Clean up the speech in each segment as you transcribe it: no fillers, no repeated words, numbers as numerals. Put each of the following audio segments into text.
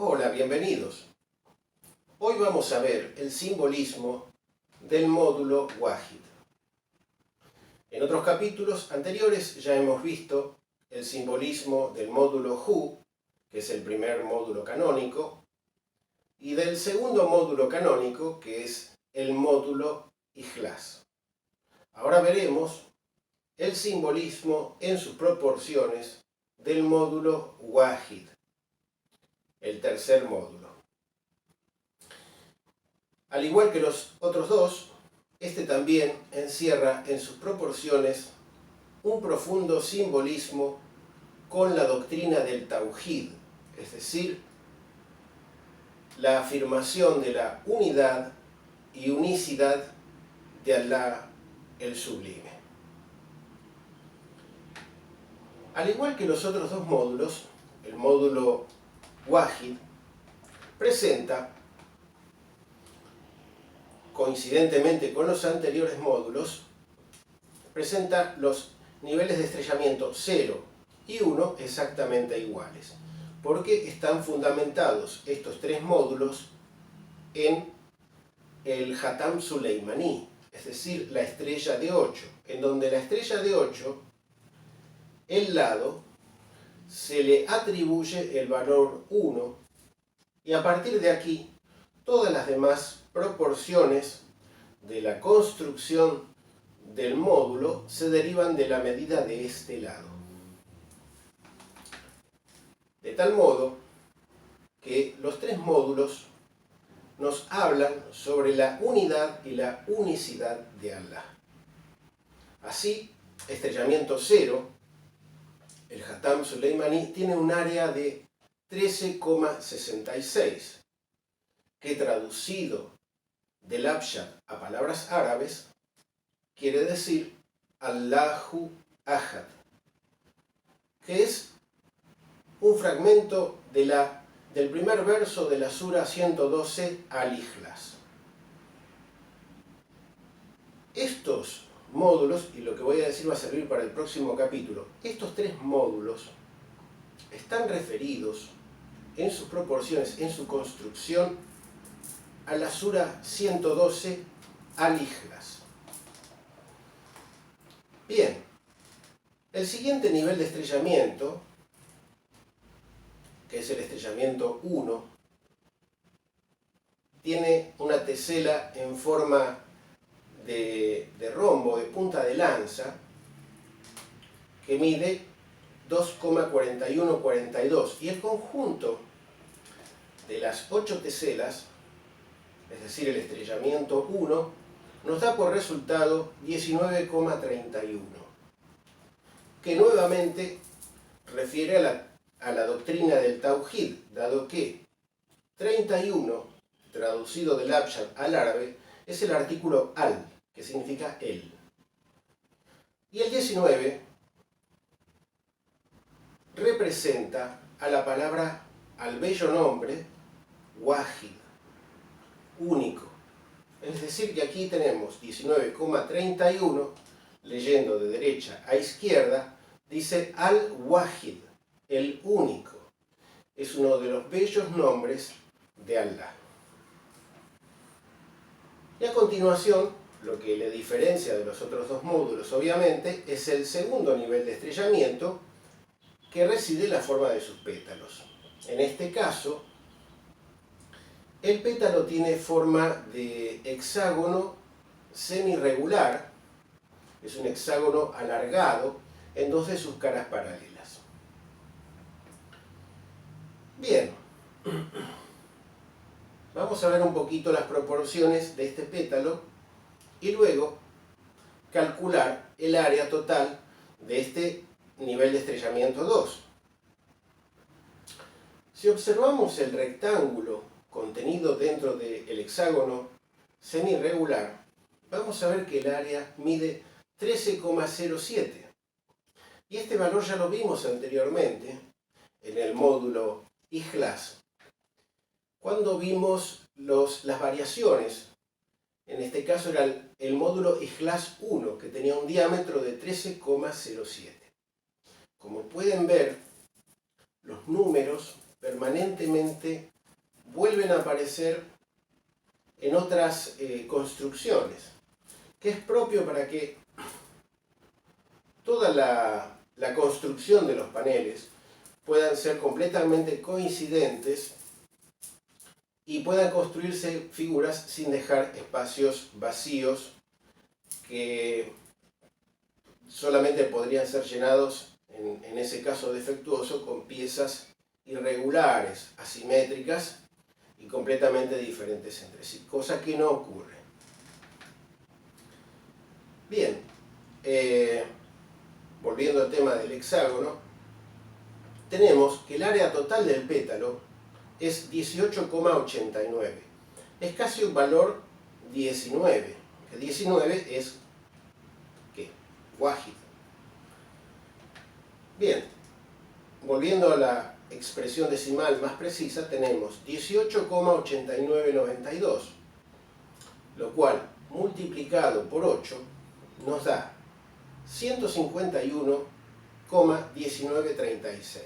Hola, bienvenidos. Hoy vamos a ver el simbolismo del módulo Wahid. En otros capítulos anteriores ya hemos visto el simbolismo del módulo Hu, que es el primer módulo canónico, y del segundo módulo canónico, que es el módulo Ikhlas. Ahora veremos el simbolismo en sus proporciones del módulo Wahid, el tercer módulo. Al igual que los otros dos, este también encierra en sus proporciones un profundo simbolismo con la doctrina del Tauhid, es decir, la afirmación de la unidad y unicidad de Allah el Sublime. Al igual que los otros dos módulos, el módulo Wahid presenta, coincidentemente con los anteriores módulos, presenta los niveles de estrellamiento 0 y 1 exactamente iguales, porque están fundamentados estos tres módulos en el Hatam Suleimaní, es decir, la estrella de 8, en donde la estrella de 8, el lado, se le atribuye el valor 1, y a partir de aquí, todas las demás proporciones de la construcción del módulo se derivan de la medida de este lado. De tal modo que los tres módulos nos hablan sobre la unidad y la unicidad de Allah. Así, estrellamiento 0, el Hatam Suleimaní, tiene un área de 13,66, que traducido del Abjad a palabras árabes quiere decir Allahu Ahad, que es un fragmento del primer verso de la Sura 112 Al-Ikhlas. Estos módulos, y lo que voy a decir va a servir para el próximo capítulo, estos tres módulos están referidos en sus proporciones, en su construcción, a la Sura 112 Al-Ikhlas. Bien, el siguiente nivel de estrellamiento, que es el estrellamiento 1, tiene una tesela en forma de rombo, de punta de lanza, que mide 2,4142, y el conjunto de las 8 teselas, es decir, el estrellamiento 1, nos da por resultado 19,31, que nuevamente refiere a la doctrina del Tauhid, dado que 31, traducido del Abjad al árabe, es el artículo al, que significa él. Y el 19 representa a la palabra, al bello nombre, Wahid, único. Es decir, que aquí tenemos 19,31, leyendo de derecha a izquierda, dice Al-Wahid, el único. Es uno de los bellos nombres de Allah. Y a continuación, lo que le diferencia de los otros dos módulos, obviamente, es el segundo nivel de estrellamiento, que reside en la forma de sus pétalos. En este caso, el pétalo tiene forma de hexágono semirregular, es un hexágono alargado en dos de sus caras paralelas. Bien, vamos a ver un poquito las proporciones de este pétalo y luego calcular el área total de este nivel de estrellamiento 2. Si observamos el rectángulo contenido dentro del hexágono semirregular, vamos a ver que el área mide 13,07. Y este valor ya lo vimos anteriormente en el módulo Ikhlas, cuando vimos las variaciones. En este caso era el módulo Ikhlas 1, que tenía un diámetro de 13,07. Como pueden ver, los números permanentemente vuelven a aparecer en otras construcciones, que es propio para que toda la construcción de los paneles puedan ser completamente coincidentes y puedan construirse figuras sin dejar espacios vacíos que solamente podrían ser llenados, en ese caso defectuoso, con piezas irregulares, asimétricas y completamente diferentes entre sí, cosa que no ocurre. Bien, volviendo al tema del hexágono, tenemos que el área total del pétalo es 18,89. Es casi un valor 19, que 19 es ¿qué? Wahid. Bien, volviendo a la expresión decimal más precisa, tenemos 18,8992, lo cual multiplicado por 8 nos da 151,1936.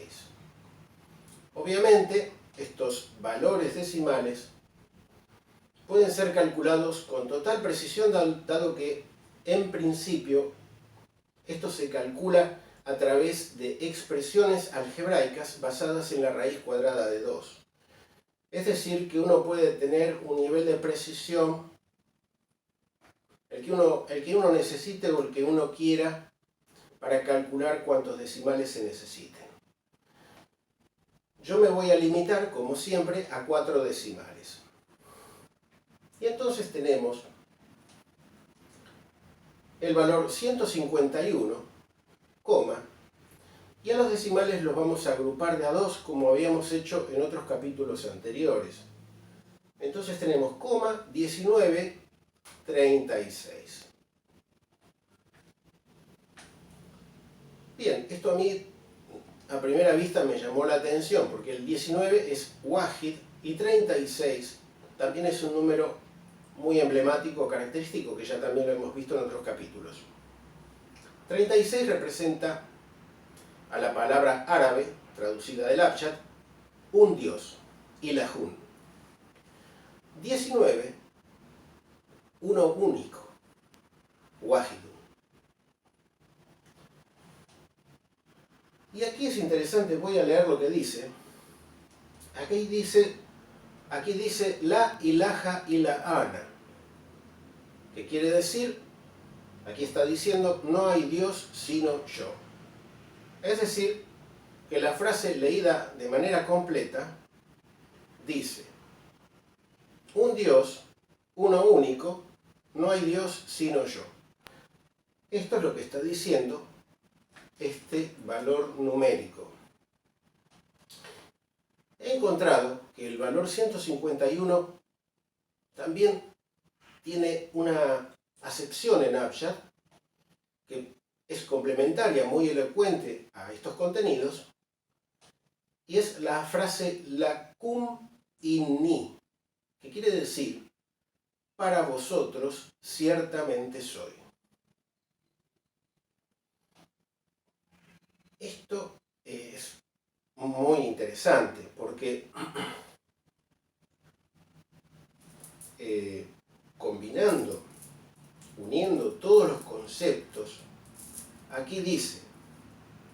Obviamente, estos valores decimales pueden ser calculados con total precisión, dado que en principio esto se calcula a través de expresiones algebraicas basadas en la raíz cuadrada de 2. Es decir, que uno puede tener un nivel de precisión, el que uno necesite o el que uno quiera, para calcular cuántos decimales se necesiten. Yo me voy a limitar, como siempre, a 4 decimales. Y entonces tenemos el valor 151, y a los decimales los vamos a agrupar de a 2, como habíamos hecho en otros capítulos anteriores. Entonces tenemos 1936. Bien, esto a mí a primera vista me llamó la atención, porque el 19 es Wahid y 36 también es un número muy emblemático, característico, que ya también lo hemos visto en otros capítulos. 36 representa a la palabra árabe, traducida del Abjad, un dios, Ilahun. 19, uno único, Wahidun. Y aquí es interesante, voy a leer lo que dice. Aquí dice la ilaha illa ana, que quiere decir, aquí está diciendo, no hay Dios sino yo. Es decir, que la frase leída de manera completa dice, un Dios, uno único, no hay Dios sino yo. Esto es lo que está diciendo este valor numérico. He encontrado que el valor 151 también tiene una acepción en Abjad que es complementaria, muy elocuente a estos contenidos, y es la frase lakum inni, que quiere decir, para vosotros ciertamente soy. Esto es muy interesante porque combinando, uniendo todos los conceptos, aquí dice,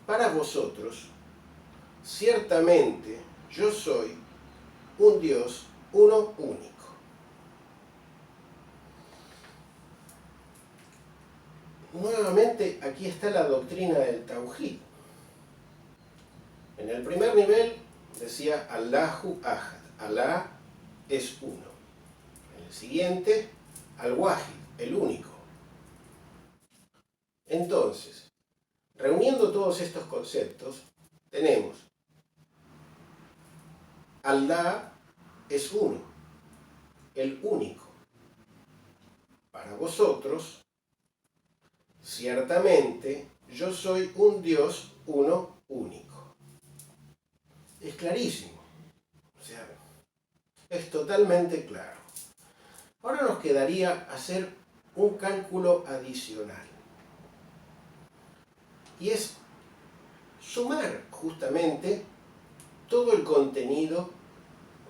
para vosotros, ciertamente yo soy un Dios, uno único. Nuevamente, aquí está la doctrina del Tauhid. En el primer nivel decía Allahu Ahad, Alá es uno. En el siguiente, Al-Wahid, el único. Entonces, reuniendo todos estos conceptos, tenemos Allah es uno, el único. Para vosotros, ciertamente, yo soy un Dios, uno único. Es clarísimo, o sea, es totalmente claro. Ahora nos quedaría hacer un cálculo adicional. Y es sumar justamente todo el contenido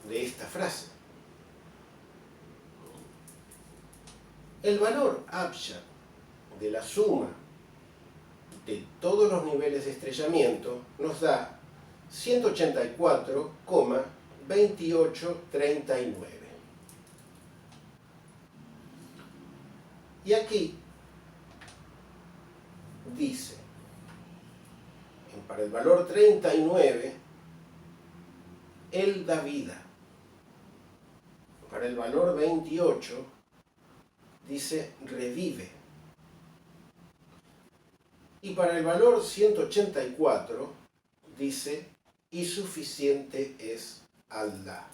de esta frase. El valor abjad de la suma de todos los niveles de estrellamiento nos da 184,2839. Y aquí dice, para el valor 39, él da vida. Para el valor 28, dice revive. Y para el valor 184, dice y suficiente es Allah.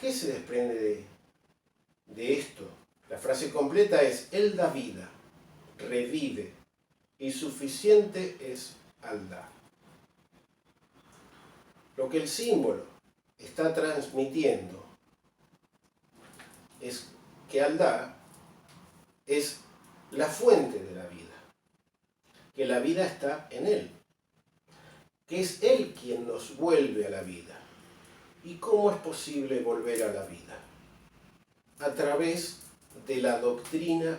¿Qué se desprende de esto? La frase completa es él da vida, revive y suficiente es Allah. Lo que el símbolo está transmitiendo es que Allah es la fuente de la vida, que la vida está en Él, que es Él quien nos vuelve a la vida. ¿Y cómo es posible volver a la vida? A través de la doctrina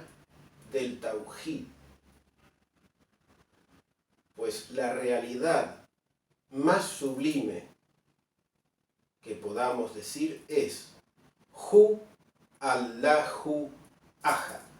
del Tauhid. Pues la realidad más sublime que podamos decir es Hu Allahu Ahad.